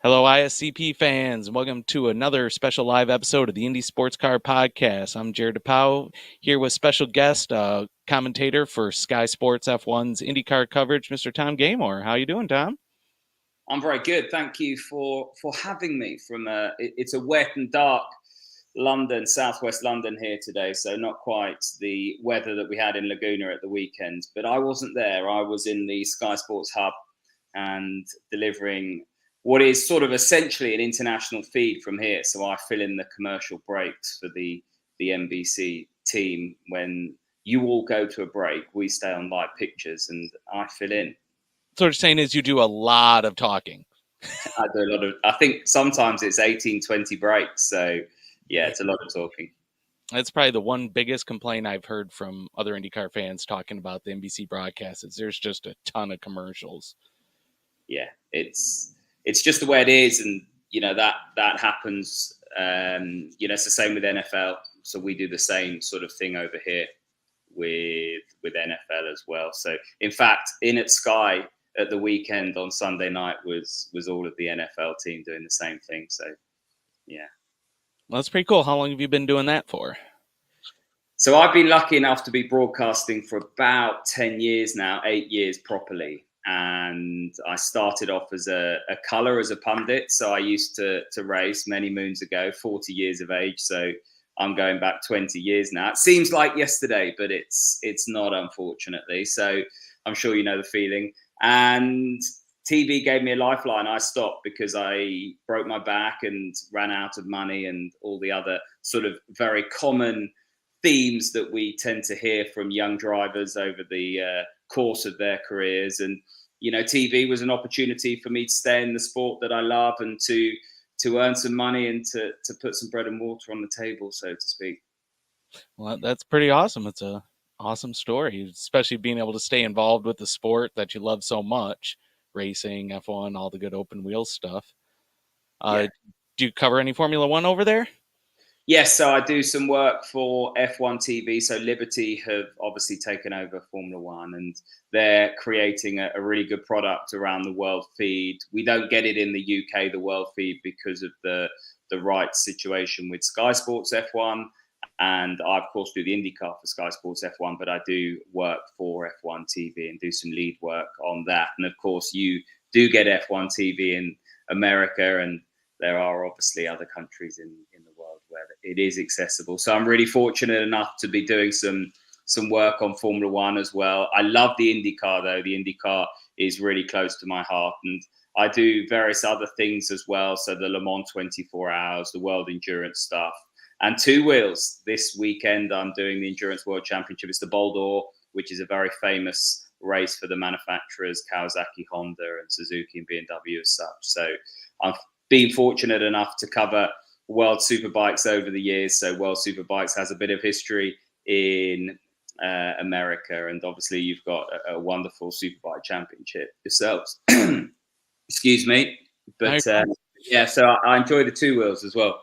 Hello, ISCP fans, and welcome to another special live episode of the Indy SportsCar podcast. I'm Jared DePau, here with special guest, commentator for Sky Sports F1's IndyCar coverage, Mr. Tom Gaymor. How you doing, Tom? I'm very good. Thank you for having me. It's a wet and dark London, southwest London here today, so not quite the weather that we had in Laguna at the weekend. But I wasn't there. I was in the Sky Sports hub and delivering what is sort of essentially an international feed from here. So I fill in the commercial breaks for the NBC team. When you all go to a break, we stay on live pictures and I fill in. So what you're saying is you do a lot of talking. I do a lot of, I think sometimes it's 18, 20 breaks. So yeah, it's a lot of talking. That's probably the one biggest complaint I've heard from other IndyCar fans talking about the NBC broadcast is there's just a ton of commercials. Yeah, it's just the way it is. And, you know, that happens, it's the same with NFL. So we do the same sort of thing over here with NFL as well. So in fact, in at Sky at the weekend on Sunday night was all of the NFL team doing the same thing. So, yeah. Well, that's pretty cool. How long have you been doing that for? So I've been lucky enough to be broadcasting for about 10 years now, 8 years properly. And I started off as a colour, as a pundit. So I used to race many moons ago, 40 years of age. So I'm going back 20 years now. It seems like yesterday, but it's not, unfortunately. So I'm sure you know the feeling. And TV gave me a lifeline. I stopped because I broke my back and ran out of money and all the other sort of very common themes that we tend to hear from young drivers over the course of their careers. And, you know, TV was an opportunity for me to stay in the sport that I love and to earn some money and to put some bread and water on the table, so to speak. Well, that's pretty awesome. It's a awesome story, especially being able to stay involved with the sport that you love so much. Racing, F1, all the good open wheel stuff. Do you cover any Formula One over there? Yes, so I do some work for F1 TV. So Liberty have obviously taken over Formula One and they're creating a really good product around the world feed. We don't get it in the UK, the world feed, because of the rights situation with Sky Sports F1. And I, of course, do the IndyCar for Sky Sports F1, but I do work for F1 TV and do some lead work on that. And of course, you do get F1 TV in America, and there are obviously other countries in the world where it is accessible. So I'm really fortunate enough to be doing some work on Formula One as well. I love the IndyCar, though. The IndyCar is really close to my heart. And I do various other things as well. So the Le Mans 24 hours, the World Endurance stuff. And two wheels. This weekend, I'm doing the Endurance World Championship. It's the Bol d'Or, which is a very famous race for the manufacturers, Kawasaki, Honda, and Suzuki and BMW as such. So I've been fortunate enough to cover World Superbikes over the years. So World Superbikes has a bit of history in America. And obviously, you've got a wonderful Superbike championship yourselves. Excuse me. But so I enjoy the two wheels as well.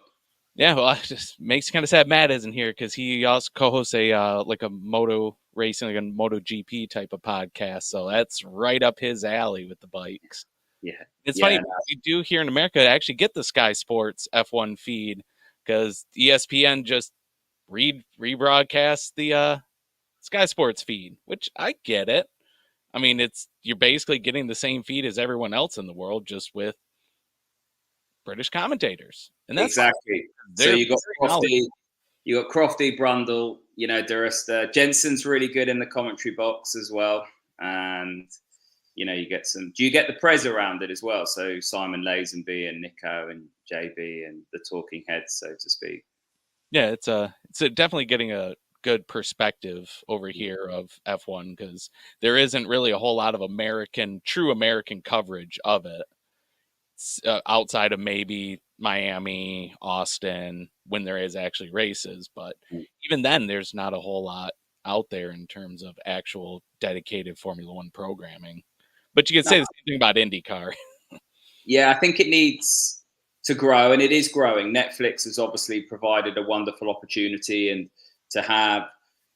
Yeah, well, it just makes it kind of sad Matt isn't here because he also co-hosts a moto racing, like a MotoGP type of podcast. So that's right up his alley with the bikes. Yeah, it's funny. We do here in America actually get the Sky Sports F1 feed because ESPN just rebroadcasts the Sky Sports feed, which I get it. I mean, you're basically getting the same feed as everyone else in the world, just with British commentators. And that's exactly. So you got Crofty, Brundle, you know, Jensen's really good in the commentary box as well. And, you know, you get do you get the Prez around it as well? So Simon Lazenby and Nico and JB and the talking heads, so to speak. Yeah, it's definitely getting a good perspective over here of F1 because there isn't really a whole lot of true American coverage of it. Outside of maybe Miami, Austin, when there is actually races. But even then, there's not a whole lot out there in terms of actual dedicated Formula One programming. But you could say the same thing about IndyCar. Yeah, I think it needs to grow, and it is growing. Netflix has obviously provided a wonderful opportunity and to have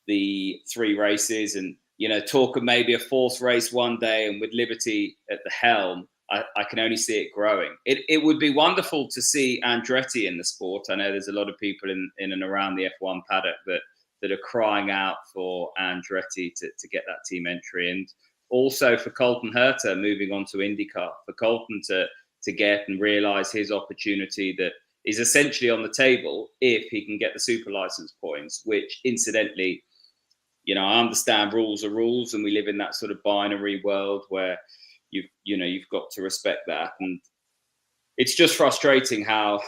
the 3 races and, you know, talk of maybe a 4th race one day, and with Liberty at the helm, I can only see it growing. It would be wonderful to see Andretti in the sport. I know there's a lot of people in and around the F1 paddock that are crying out for Andretti to get that team entry, and also for Colton Herta moving on to IndyCar, for Colton to get and realise his opportunity that is essentially on the table if he can get the super license points, which incidentally, I understand rules are rules, and we live in that sort of binary world where you've got to respect that. And it's just frustrating how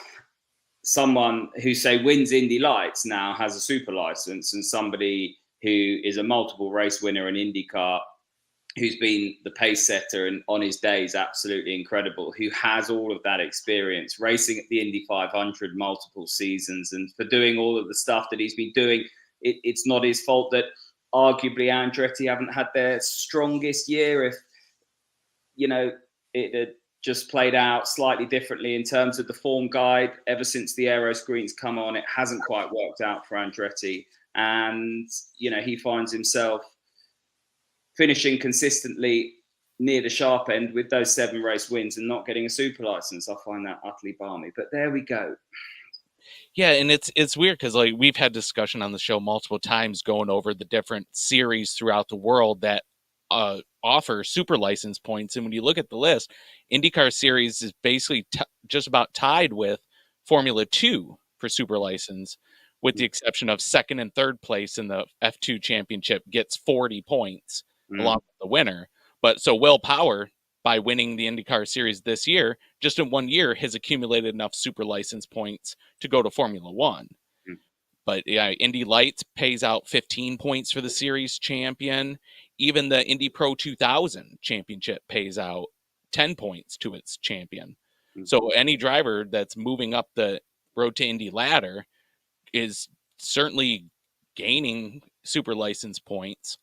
someone who, say, wins Indy Lights now has a super license, and somebody who is a multiple race winner in IndyCar, who's been the pace setter and on his days absolutely incredible, who has all of that experience racing at the Indy 500 multiple seasons, and for doing all of the stuff that he's been doing, it's not his fault that arguably Andretti haven't had their strongest year. If it had just played out slightly differently in terms of the form guide, ever since the aero screens come on, it hasn't quite worked out for Andretti, and he finds himself finishing consistently near the sharp end with those 7 race wins and not getting a super license. I find that utterly balmy, but there we go. Yeah, and it's weird because like we've had discussion on the show multiple times going over the different series throughout the world that offer super license points, and when you look at the list, IndyCar series is basically just about tied with Formula 2 for super license, with the exception of second and third place in the F2 championship gets 40 points along with the winner. But so Will Power, by winning the IndyCar series this year, just in 1 year, has accumulated enough super license points to go to Formula 1. But yeah, Indy Lights pays out 15 points for the series champion. Even the Indy Pro 2000 championship pays out 10 points to its champion. So any driver that's moving up the Road to Indy ladder is certainly gaining super license points,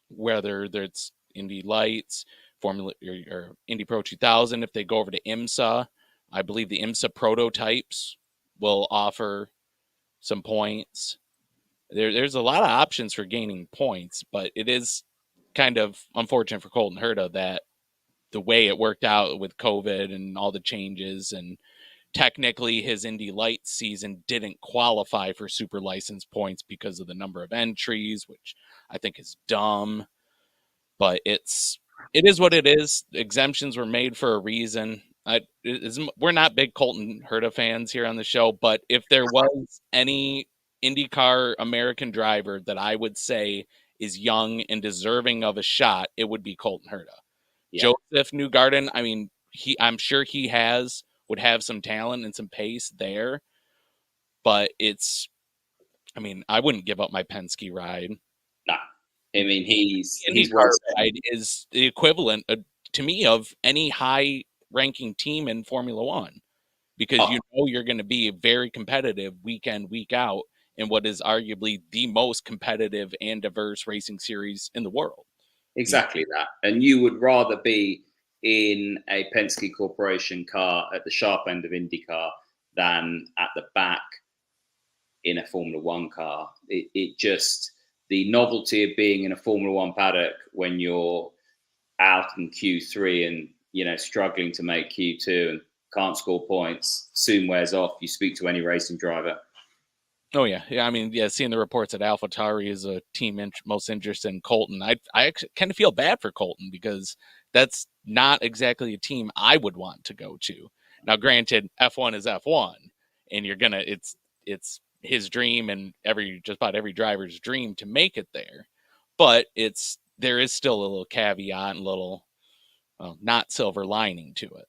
whether it's Indy Lights, Formula or Indy Pro 2000. If they go over to IMSA, I believe the IMSA prototypes will offer some points. There's a lot of options for gaining points, but it is kind of unfortunate for Colton Herta that the way it worked out with COVID and all the changes, and technically his Indy Lights season didn't qualify for super license points because of the number of entries, which I think is dumb. But it is what it is. Exemptions were made for a reason. We're not big Colton Herta fans here on the show, but if there was any IndyCar American driver that I would say is young and deserving of a shot, it would be Colton Herta. Yeah. Joseph Newgarden, I mean, I'm sure he would have some talent and some pace there, but I wouldn't give up my Penske ride. No. I mean, he's ride is the equivalent to me of any high-ranking team in Formula One, because you're going to be very competitive week in, week out in what is arguably the most competitive and diverse racing series in the world. Exactly that. And you would rather be in a Penske Corporation car at the sharp end of IndyCar than at the back in a Formula One car. It just, the novelty of being in a Formula One paddock when you're out in Q3 and, struggling to make Q2 and can't score points, soon wears off. You speak to any racing driver. Oh, yeah. Yeah, I mean, seeing the reports that AlphaTauri is a team most interested in Colton, I kind of feel bad for Colton because that's not exactly a team I would want to go to. Now, granted, F1 is F1, and it's his dream and just about every driver's dream to make it there. But there is still a little caveat and little not silver lining to it.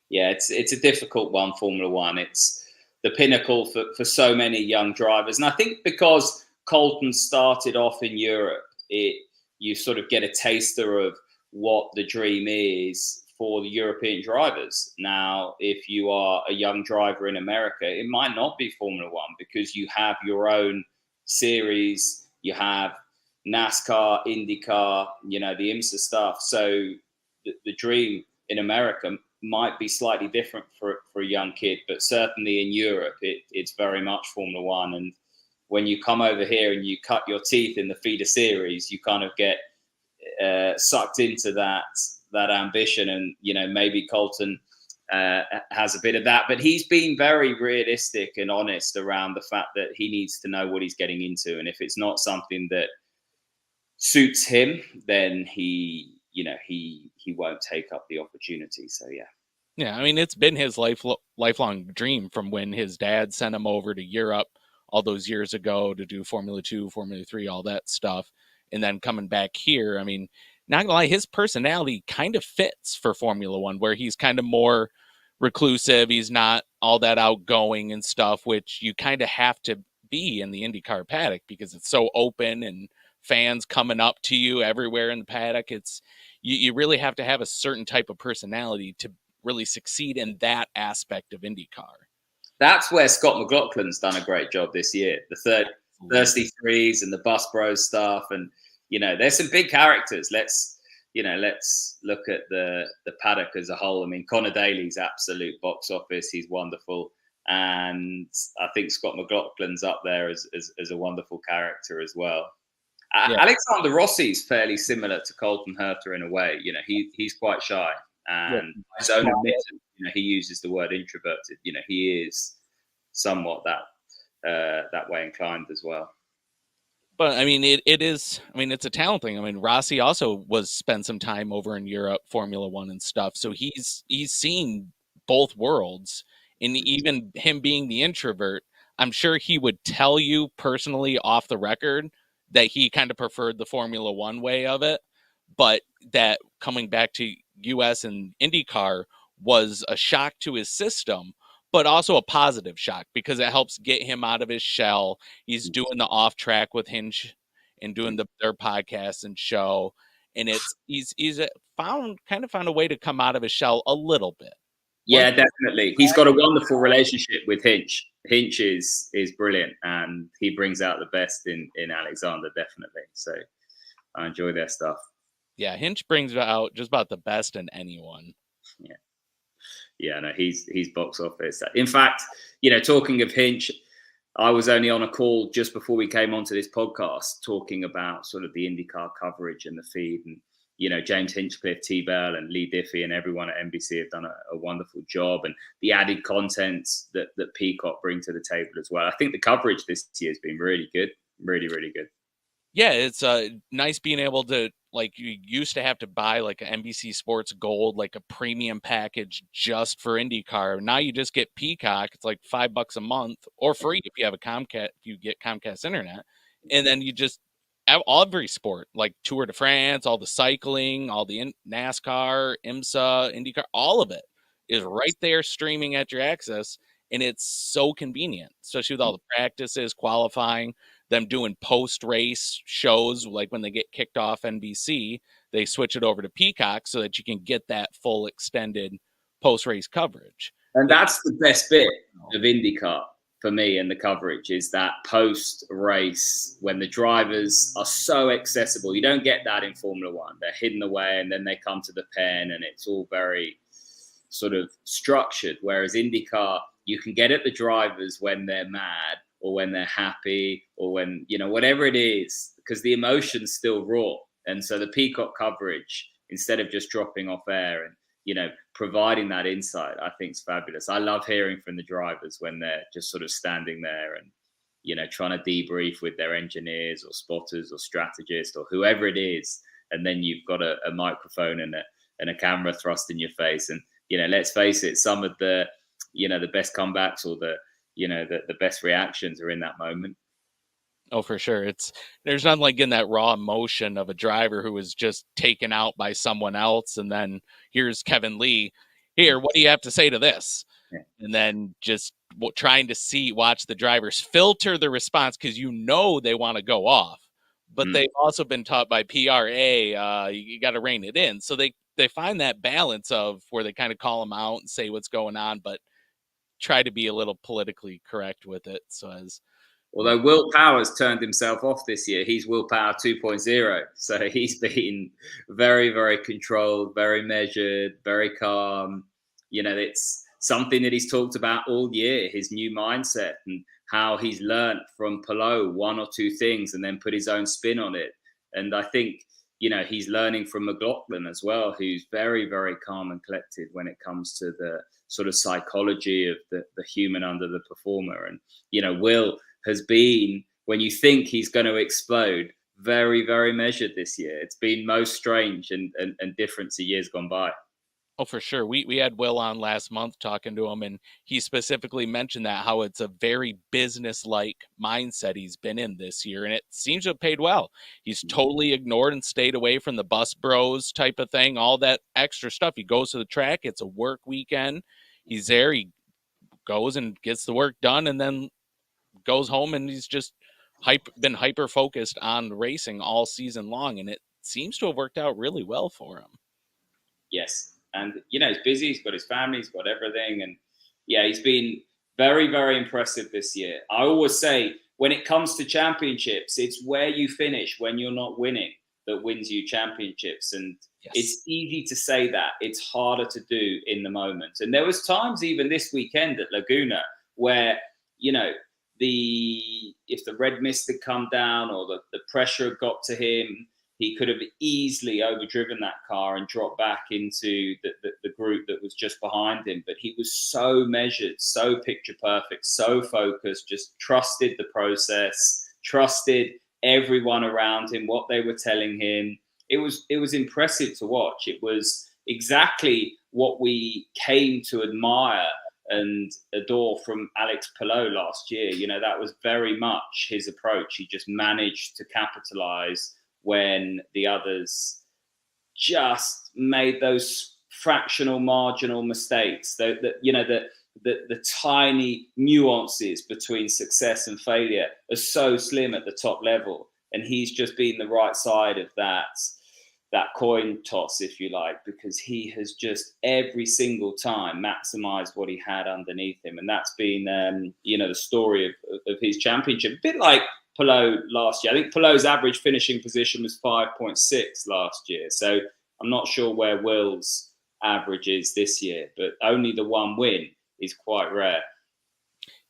Yeah, it's a difficult one, Formula One. It's the pinnacle for so many young drivers. And I think because Colton started off in Europe, you sort of get a taster of what the dream is for the European drivers. Now, if you are a young driver in America, it might not be Formula One because you have your own series, you have NASCAR, IndyCar, the IMSA stuff. So the dream in America might be slightly different for a young kid, but certainly in Europe, it's very much Formula One. And when you come over here and you cut your teeth in the feeder series, you kind of get sucked into that ambition, and maybe Colton has a bit of that, but he's been very realistic and honest around the fact that he needs to know what he's getting into, and if it's not something that suits him, then he won't take up the opportunity. So yeah, I mean, it's been his lifelong dream from when his dad sent him over to Europe all those years ago to do Formula 2, Formula 3, all that stuff, and then coming back here. I mean, not gonna lie, his personality kind of fits for Formula 1, where he's kind of more reclusive. He's not all that outgoing and stuff, which you kind of have to be in the IndyCar paddock because it's so open and fans coming up to you everywhere in the paddock. It's you really have to have a certain type of personality to really succeed in that aspect of IndyCar. That's where Scott McLaughlin's done a great job this year. The Thirsty Threes and the Bus Bros stuff, and there's some big characters. Let's look at the paddock as a whole. I mean, Connor Daly's absolute box office. He's wonderful, and I think Scott McLaughlin's up there as a wonderful character as well. Yeah. Alexander Rossi's fairly similar to Colton Herta in a way. He's quite shy, and his own admission, he uses the word introverted. He is somewhat that way inclined as well. But I mean, it is. I mean, it's a talent thing. I mean, Rossi also spent some time over in Europe, Formula 1 and stuff. So he's seen both worlds. And even him being the introvert, I'm sure he would tell you personally off the record that he kind of preferred the Formula 1 way of it, but that coming back to US and IndyCar was a shock to his system, but also a positive shock because it helps get him out of his shell. He's doing the off track with Hinch and doing their podcast and show. And he's found a way to come out of his shell a little bit. Yeah, definitely. He's got a wonderful relationship with Hinch. Hinch is brilliant, and he brings out the best in Alexander, definitely. So I enjoy their stuff. Yeah, Hinch brings out just about the best in anyone. Yeah, no, he's box office. In fact, talking of Hinch, I was only on a call just before we came onto this podcast talking about sort of the IndyCar coverage and the feed, and James Hinchcliffe, T-Bell and Lee Diffie and everyone at NBC have done a wonderful job, and the added content that Peacock bring to the table as well. I think the coverage this year has been really good, really, really good. Yeah, it's nice being able to, like, you used to have to buy like an NBC Sports Gold, like a premium package just for IndyCar. Now you just get Peacock. It's like $5 a month or free if you have a Comcast, if you get Comcast internet. And then you just have every sport, like Tour de France, all the cycling, all the NASCAR, IMSA, IndyCar, all of it is right there streaming at your access. And it's so convenient, especially with all the practices, qualifying, them doing post-race shows. Like when they get kicked off NBC, they switch it over to Peacock so that you can get that full extended post-race coverage. And that's the best bit of IndyCar for me, and the coverage is that post-race when the drivers are so accessible. You don't get that in Formula 1. They're hidden away and then they come to the pen and it's all very sort of structured. Whereas IndyCar, you can get at the drivers when they're mad or when they're happy or when, whatever it is, because the emotion's still raw. And so the Peacock coverage, instead of just dropping off air and, providing that insight, I think is fabulous. I love hearing from the drivers when they're just sort of standing there and, trying to debrief with their engineers or spotters or strategists or whoever it is. And then you've got a microphone and a camera thrust in your face. And, let's face it, some of the, the best comebacks or the best reactions are in that moment. Oh, for sure. There's nothing like getting that raw emotion of a driver who was just taken out by someone else. And then here's Kevin Lee. Here, what do you have to say to this? Yeah. And then just trying to watch the drivers filter the response because they want to go off. But they've also been taught by PRA, you got to rein it in. So they find that balance of where they kind of call them out and say what's going on, but try to be a little politically correct with it. Although Will Power's turned himself off this year, he's Will Power 2.0. So he's been very, very controlled, very measured, very calm. It's something that he's talked about all year, his new mindset and how he's learned from Palou one or two things and then put his own spin on it. And I think, he's learning from McLaughlin as well, who's very, very calm and collected when it comes to the sort of psychology of the human under the performer. And, Will has been, when you think he's going to explode, very, very measured this year. It's been most strange and different to years gone by. Oh, for sure. We had Will on last month talking to him, and he specifically mentioned that how it's a very business-like mindset he's been in this year, and it seems to have paid well. He's totally ignored and stayed away from the bus bros type of thing, all that extra stuff. He goes to the track. It's a work weekend. He's there. He goes and gets the work done, and then goes home, and he's just been hyper-focused on racing all season long, and it seems to have worked out really well for him. Yes. And, he's busy. He's got his family. He's got everything. And, yeah, he's been very, very impressive this year. I always say when it comes to championships, it's where you finish when you're not winning that wins you championships. And It's easy to say that. It's harder to do in the moment. And there was times even this weekend at Laguna where, if the red mist had come down or the pressure had got to him, he could have easily overdriven that car and dropped back into the group that was just behind him. But he was so measured, so picture perfect, so focused, just trusted the process, trusted everyone around him, what they were telling him. It was impressive to watch. It was exactly what we came to admire and adore from Alex Palou last year. That was very much his approach. He just managed to capitalize when the others just made those fractional, marginal mistakes. The tiny nuances between success and failure are so slim at the top level, and he's just been the right side of that coin toss, if you like, because he has just every single time maximized what he had underneath him, and that's been the story of his championship. A bit like Palou last year. I think Palou's average finishing position was 5.6 last year. So I'm not sure where Will's average is this year, but only the one win is quite rare.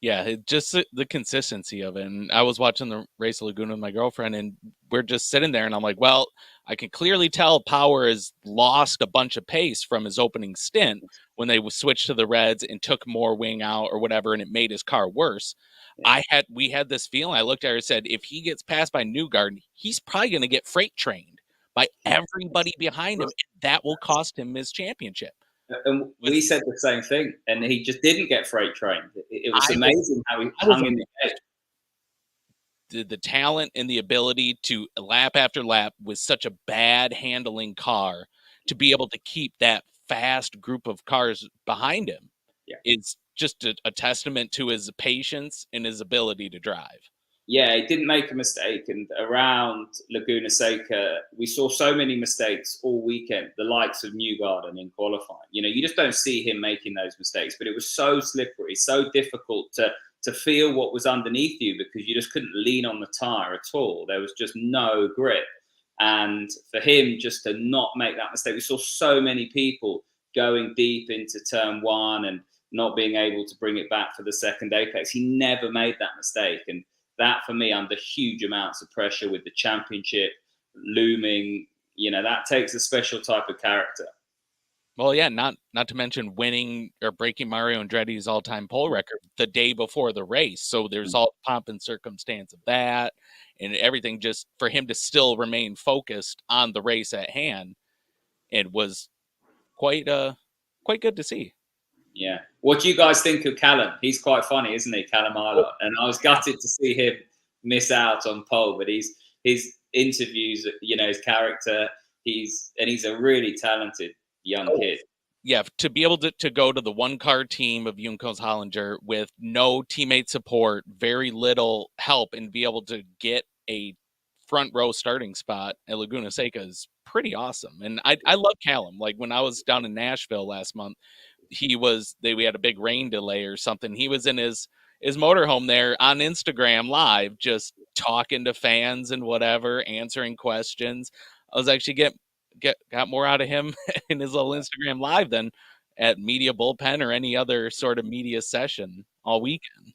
Yeah, just the consistency of it. And I was watching the race of Laguna with my girlfriend, and we're just sitting there, and I'm like, well, I can clearly tell Power has lost a bunch of pace from his opening stint when they switched to the Reds and took more wing out or whatever, and it made his car worse. Yeah. We had this feeling. I looked at her and said, if he gets passed by Newgarden, he's probably going to get freight trained by everybody behind him. That will cost him his championship. And we said the same thing, and he just didn't get freight trained. It was amazing how he hung in the gate. The talent and the ability to lap after lap with such a bad handling car to be able to keep that fast group of cars behind him is just a testament to his patience and his ability to drive. Yeah, he didn't make a mistake. And around Laguna Seca, we saw so many mistakes all weekend, the likes of Newgarden in qualifying. You just don't see him making those mistakes, but it was so slippery, so difficult to feel what was underneath you because you just couldn't lean on the tire at all. There was just no grip. And for him just to not make that mistake, we saw so many people going deep into turn one and not being able to bring it back for the second apex. He never made that mistake. And that, for me, under huge amounts of pressure with the championship looming, that takes a special type of character. Well, yeah, not to mention winning or breaking Mario Andretti's all-time pole record the day before the race. So there's all pomp and circumstance of that and everything, just for him to still remain focused on the race at hand. It was quite good to see. Yeah. What do you guys think of Callum? He's quite funny, isn't he, Callum Ilott? And I was gutted to see him miss out on pole, but his interviews, his character, he's a really talented young kid. Yeah, to be able to go to the one-car team of Juncos Hollinger with no teammate support, very little help, and be able to get a front row starting spot at Laguna Seca is pretty awesome. And I love Callum. Like when I was down in Nashville last month, we had a big rain delay or something. He was in his motorhome there on Instagram Live, just talking to fans and whatever, answering questions. I was actually got more out of him in his little Instagram Live than at Media Bullpen or any other sort of media session all weekend.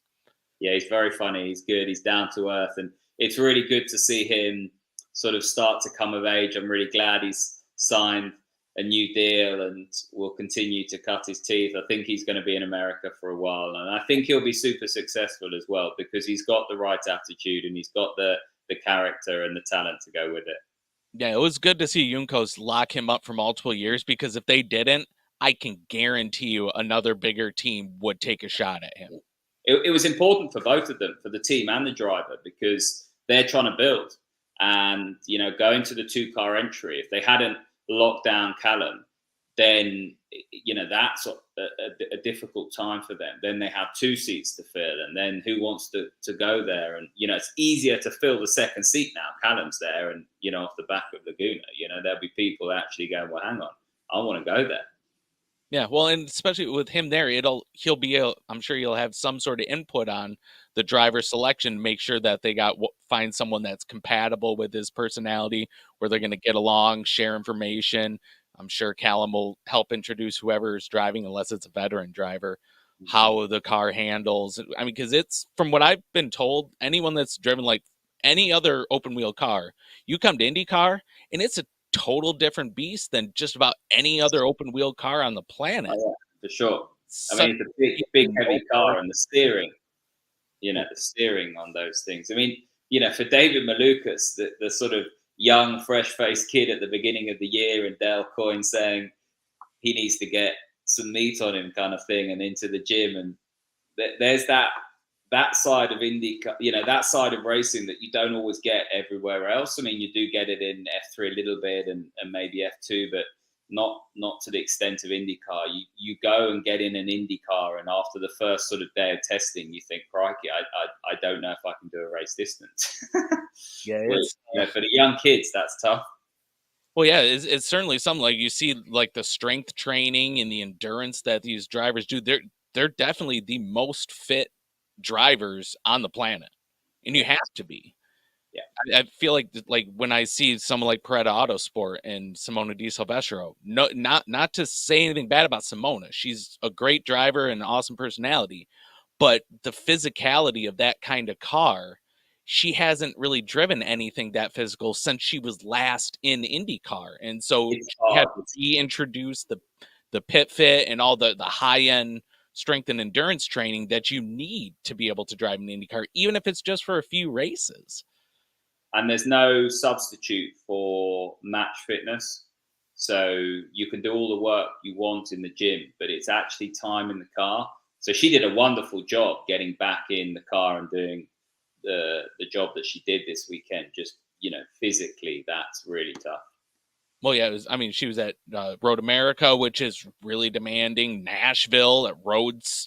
Yeah, he's very funny. He's good. He's down to earth. And it's really good to see him sort of start to come of age. I'm really glad he's signed a new deal and will continue to cut his teeth. I think he's going to be in America for a while, and I think he'll be super successful as well because he's got the right attitude and he's got the character and the talent to go with it. Yeah, it was good to see Juncos lock him up for multiple years, because if they didn't, I can guarantee you another bigger team would take a shot at him. It was important for both of them, for the team and the driver, because they're trying to build. And, going to the 2-car entry, if they hadn't locked down Callum, then, that's a difficult time for them. Then they have 2 seats to fill, and then who wants to go there? And, it's easier to fill the second seat now. Callum's there, and, off the back of Laguna, there'll be people actually going, well, hang on, I want to go there. Yeah, well, and especially with him there, I'm sure he'll have some sort of input on the driver selection, make sure that they find someone that's compatible with his personality, where they're going to get along, share information. I'm sure Callum will help introduce whoever's driving, unless it's a veteran driver, how the car handles. I mean, because it's, from what I've been told, anyone that's driven like any other open wheel car, you come to IndyCar and it's a total different beast than just about any other open wheel car on the planet. Oh, yeah, for sure. I mean, it's a big heavy car, and the steering, the steering on those things. I mean, for David Malukas, the sort of young, fresh-faced kid at the beginning of the year, and Dale Coyne saying he needs to get some meat on him, kind of thing, and into the gym, and there's that side of Indy, that side of racing that you don't always get everywhere else. I mean, you do get it in F3 a little bit and maybe F2, but not to the extent of IndyCar. You go and get in an IndyCar, and after the first sort of day of testing, you think, crikey, I don't know if I can do a race distance. Yeah, for the young kids, that's tough. Well, yeah, it's certainly something. Like, you see, like, the strength training and the endurance that these drivers do. They're definitely the most fit drivers on the planet, and you have to be. Yeah, I feel like when I see someone like Peretta Autosport and Simona Di Silvestro, no, not to say anything bad about Simona, she's a great driver and an awesome personality, but the physicality of that kind of car, she hasn't really driven anything that physical since she was last in IndyCar, and so she had to reintroduce the pit fit and all the high end strength and endurance training that you need to be able to drive an IndyCar, even if it's just for a few races. And there's no substitute for match fitness. So you can do all the work you want in the gym, but it's actually time in the car. So she did a wonderful job getting back in the car and doing the job that she did this weekend. Just, physically, that's really tough. Well, yeah, she was at Road America, which is really demanding. Nashville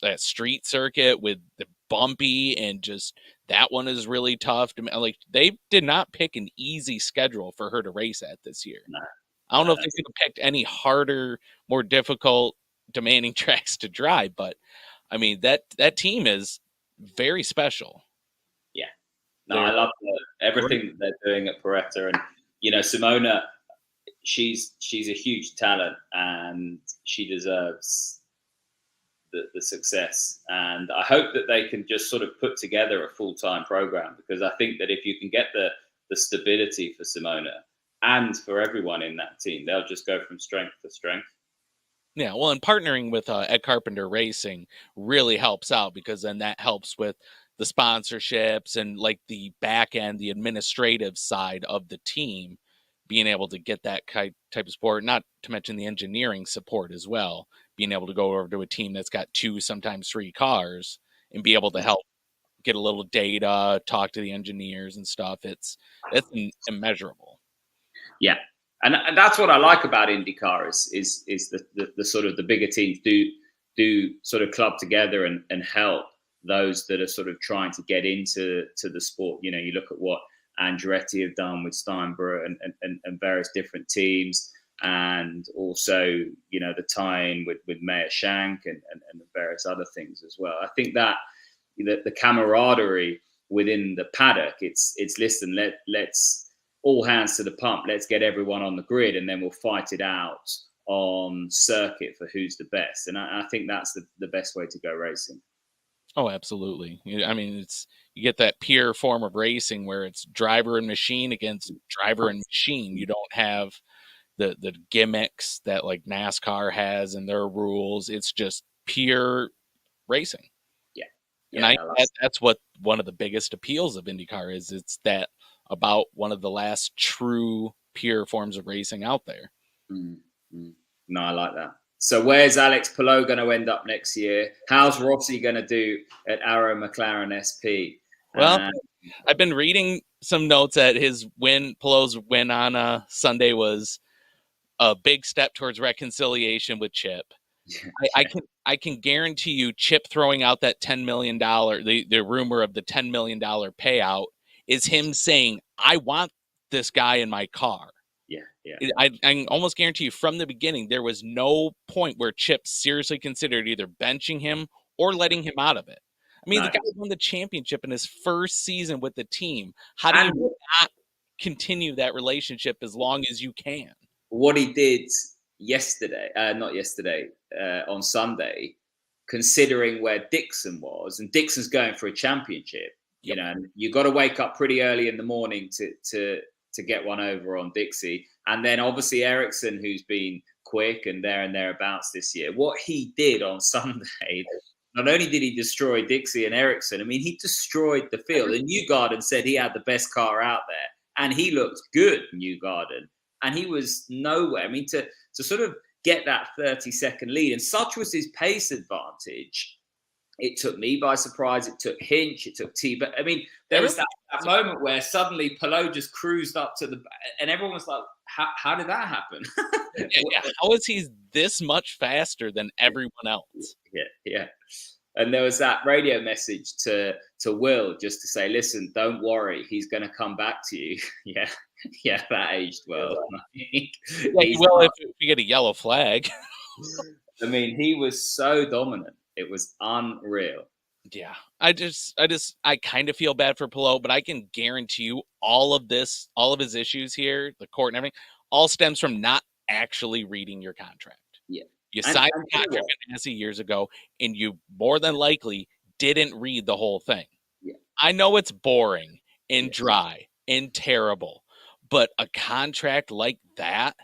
at street circuit with the bumpy, and just that one is really tough. Like, they did not pick an easy schedule for her to race at this year. No, I don't know if they could have picked any harder, more difficult, demanding tracks to drive, but I mean, that team is very special. Yeah, no, I love everything they're doing at Peretta, and Simona. She's a huge talent, and she deserves the success. And I hope that they can just sort of put together a full-time program, because I think that if you can get the stability for Simona and for everyone in that team, they'll just go from strength to strength. Yeah, well, and partnering with Ed Carpenter Racing really helps out, because then that helps with the sponsorships and like the back end, the administrative side of the team, being able to get that type of support, not to mention the engineering support as well, being able to go over to a team that's got 2, sometimes 3 cars and be able to help get a little data, talk to the engineers and stuff. It's immeasurable. Yeah. And that's what I like about IndyCar is the sort of the bigger teams do sort of club together and help those that are sort of trying to get into the sport. You look at what Andretti have done with Steinborough and various different teams, and also the tie-in with Meyer Shank and various other things as well. I think that the camaraderie within the paddock, it's listen, let's all hands to the pump, let's get everyone on the grid, and then we'll fight it out on circuit for who's the best. And I think that's the best way to go racing. Oh, absolutely. I mean, you get that pure form of racing where it's driver and machine against driver and machine. You don't have the gimmicks that like NASCAR has and their rules. It's just pure racing. Yeah, And yeah, that's what one of the biggest appeals of IndyCar is. It's that about one of the last true pure forms of racing out there. mm, mm. No, I like that. So where's Alex Palou going to end up next year? How's Rossi going to do at Arrow McLaren SP? Well, I've been reading some notes that his win, Palou's win on Sunday was a big step towards reconciliation with Chip. I can guarantee you Chip throwing out that $10 million, the rumor of the $10 million payout is him saying, I want this guy in my car. Yeah. I can almost guarantee you from the beginning, there was no point where Chip seriously considered either benching him or letting him out of it. I mean, No. the guy won the championship in his first season with the team. How do you not continue that relationship as long as you can? What he did yesterday, not yesterday, on Sunday, considering where Dixon was, and Dixon's going for a championship, you know, and you got to wake up pretty early in the morning to get one over on Dixie. And then obviously Ericsson, who's been quick and thereabouts this year. What he did on Sunday, not only did he destroy Dixie and Ericsson, I mean, he destroyed the field. And Newgarden said he had the best car out there. And he looked good, Newgarden. And he was nowhere. I mean, to sort of get that 30-second lead, and such was his pace advantage, it took me by surprise. It took Hinch. It took T. But I mean, there was that moment where suddenly Palou just cruised up to the, and everyone was like, "How did that happen?" How is he this much faster than everyone else? Yeah. And there was that radio message to Will just to say, "Listen, don't worry, he's going to come back to you." Yeah, that aged well. He will if you get a yellow flag. I mean, he was so dominant. It was unreal. Yeah, I kind of feel bad for Palou, but I can guarantee you all of his issues here, the court and everything, all stems from not actually reading your contract. Yeah. You signed a contract in NSC years ago, and you more than likely didn't read the whole thing. Yeah. I know it's boring and dry and terrible, but a contract like that,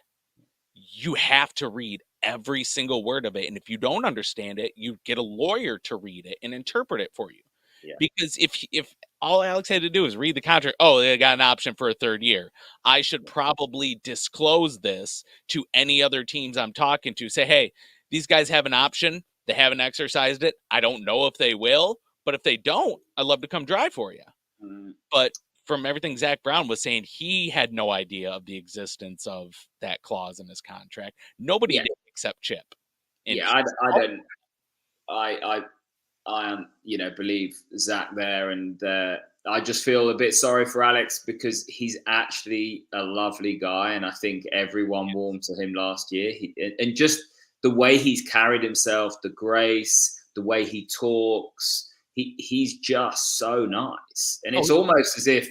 you have to read every single word of it. And if you don't understand it, you get a lawyer to read it and interpret it for you. Yeah. Because if all Alex had to do is read the contract, oh, they got an option for a third year, I should probably disclose this to any other teams I'm talking to. Say, hey, these guys have an option. They haven't exercised it. I don't know if they will, but if they don't, I'd love to come drive for you. But from everything Zach Brown was saying, he had no idea of the existence of that clause in his contract. Nobody did except Chip. I don't. I believe Zach there, and I just feel a bit sorry for Alex because he's actually a lovely guy, and I think everyone warmed to him last year. And just the way he's carried himself, the grace, the way he talks, he's just so nice, and it's almost as if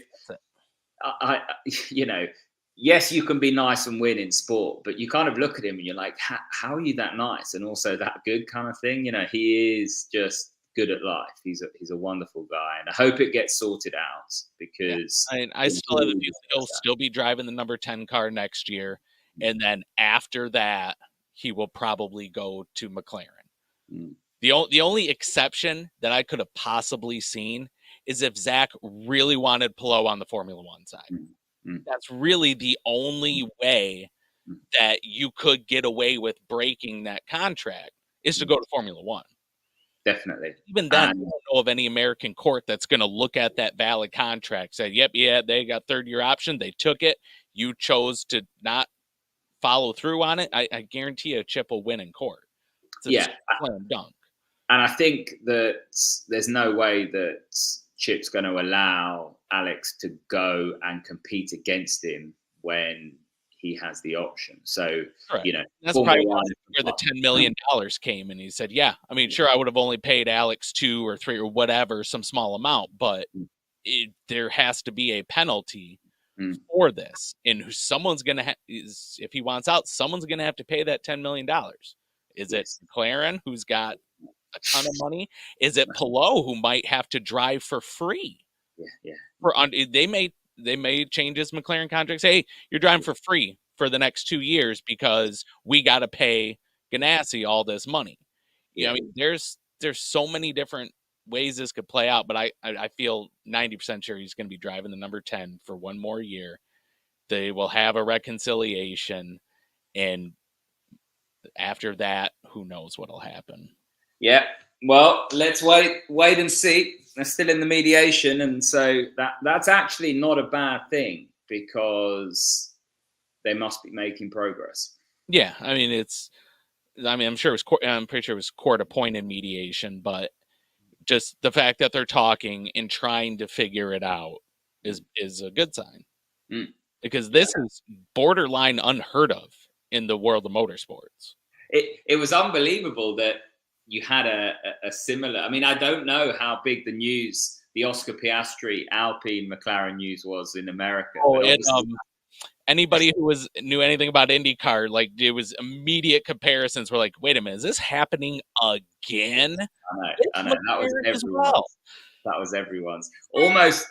yes, you can be nice and win in sport, but you kind of look at him and you're like, how are you that nice and also that good kind of thing? He is just good at life. He's a wonderful guy, and I hope it gets sorted out because I still have a feeling he'll still be driving the number 10 car next year, and then after that, he will probably go to McLaren. The only exception that I could have possibly seen is if Zach really wanted Palou on the Formula One side. That's really the only way that you could get away with breaking that contract is to go to Formula One. Definitely. Even then, I don't know of any American court that's going to look at that valid contract, say, yep, they got third-year option. They took it. You chose to not follow through on it. I guarantee you Chip will win in court. It's slam dunk. And I think that there's no way that Chip's going to allow Alex to go and compete against him when he has the option. So, that's probably where the $10 million came. And he said, yeah, I mean, sure, I would have only paid Alex 2 or 3 or whatever, some small amount, but there has to be a penalty for this. And someone's going to if he wants out, someone's going to have to pay that $10 million. Is it McLaren, who's got a ton of money? Is it Palou who might have to drive for free? Yeah. They may change his McLaren contract. Say, hey, you're driving for free for the next 2 years because we got to pay Ganassi all this money. I mean, there's so many different ways this could play out, but I feel 90% sure he's going to be driving the number 10 for one more year. They will have a reconciliation, and after that, who knows what'll happen. Yeah. Well, let's wait and see. They're still in the mediation, and so that's actually not a bad thing because they must be making progress. Yeah, I mean, I'm sure I'm pretty sure it was court-appointed mediation, but just the fact that they're talking and trying to figure it out is a good sign. Because this is borderline unheard of in the world of motorsports. It was unbelievable that you had a similar. I mean, I don't know how big the news, the Oscar Piastri Alpine McLaren news was in America. Anybody who knew anything about IndyCar, like, it was immediate comparisons. Were like, wait a minute, is this happening again? I know. That was everyone's. That was everyone's. Almost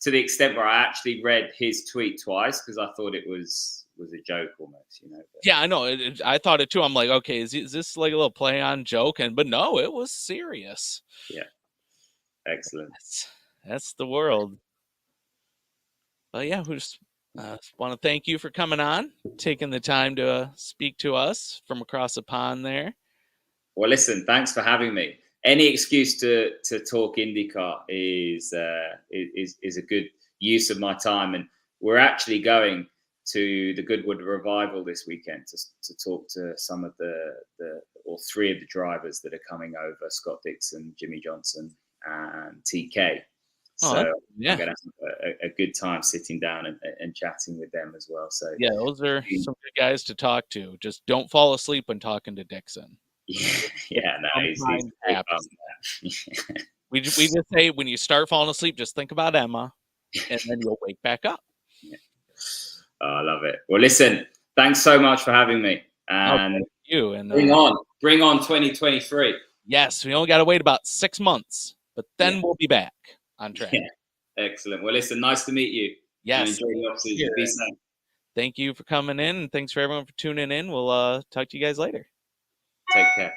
to the extent where I actually read his tweet twice because I thought it was a joke almost, you know. But, yeah, I know. I thought it too. I'm like, okay, is this like a little play on joke? But no, it was serious. Yeah, excellent. That's the world. But yeah, we just want to thank you for coming on, taking the time to speak to us from across the pond there. Well, listen, thanks for having me. Any excuse to talk IndyCar is a good use of my time, and we're actually going to the Goodwood Revival this weekend to talk to some of the or three of the drivers that are coming over: Scott Dixon, Jimmy Johnson, and TK. So I'm going to have a good time sitting down and chatting with them as well. So yeah, those are some good guys to talk to. Just don't fall asleep when talking to Dixon. Yeah, no, he's we just say when you start falling asleep, just think about Emma, and then you'll wake back up. Yeah. Oh, I love it. Well, listen, thanks so much for having me, and thank you. And bring on 2023. Yes, we only got to wait about 6 months, but then we'll be back on track. Yeah. Excellent. Well, listen, nice to meet you. Yes, and enjoy the off-season. Be safe. Thank you for coming in, and thanks for everyone for tuning in. We'll talk to you guys later. Take care.